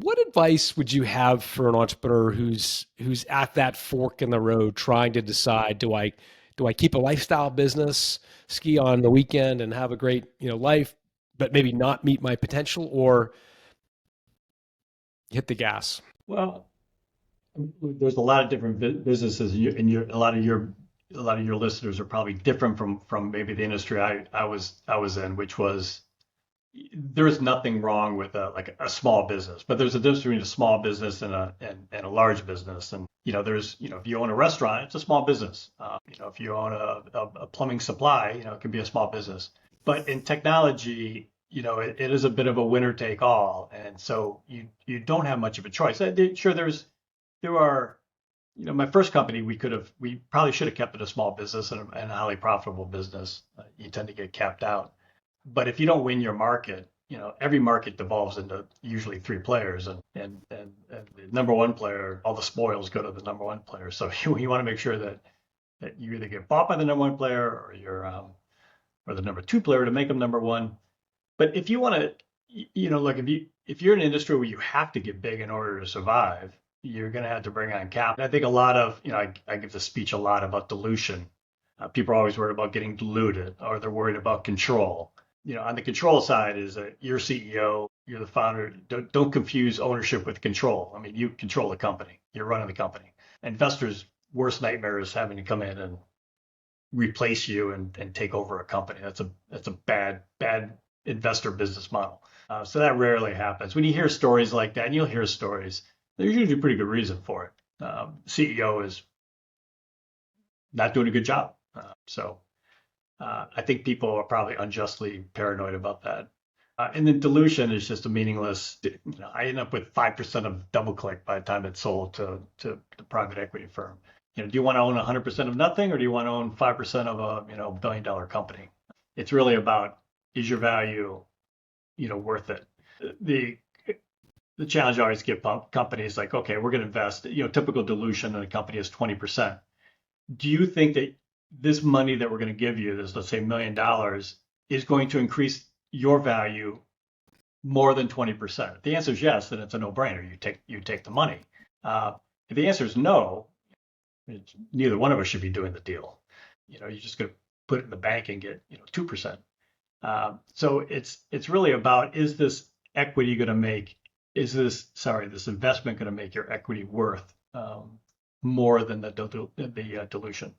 what advice would you have for an entrepreneur who's at that fork in the road, trying to decide, do I keep a lifestyle business, ski on the weekend and have a great, life, but maybe not meet my potential, or hit the gas? Well, there's a lot of different businesses, a lot of your listeners are probably different from maybe the industry I was in, which was there is nothing wrong with a small business, but there's a difference between a small business and a large business. And there's if you own a restaurant, it's a small business. If you own a plumbing supply, it can be a small business. But in technology, it is a bit of a winner take all, and so you don't have much of a choice. Sure, there are. My first company, we probably should have kept it a small business and a highly profitable business. You tend to get capped out. But if you don't win your market, every market devolves into usually three players, and the number one player, all the spoils go to the number one player. So you want to make sure that you either get bought by the number one player or you're or the number two player to make them number one. But if you want to, look, if you're in an industry where you have to get big in order to survive, you're going to have to bring on capital. I think a lot of, I give the speech a lot about dilution. People are always worried about getting diluted, or they're worried about control. On the control side is that you're CEO, you're the founder. Don't confuse ownership with control. I mean, you control the company. You're running the company. Investors' worst nightmare is having to come in and replace you and take over a company. That's a bad investor business model. So that rarely happens. When you hear stories like that, and you'll hear stories, there's usually a pretty good reason for it. CEO is not doing a good job. I think people are probably unjustly paranoid about that. And then dilution is just a meaningless. I end up with 5% of Doubleclick by the time it's sold to the private equity firm. Do you want to own 100% of nothing, or do you want to own 5% of a billion-dollar company? It's really about, is your value worth it? The challenge I always give companies, like, okay, we're going to invest. Typical dilution in a company is 20%. Do you think that this money that we're going to give you, this, let's say $1 million, is going to increase your value more than 20%? If the answer is yes, then it's a no-brainer. You take the money. If the answer is no, neither one of us should be doing the deal. You're just going to put it in the bank and get 2%. So it's really about, is this equity going to make? This investment going to make your equity worth more than the dilution?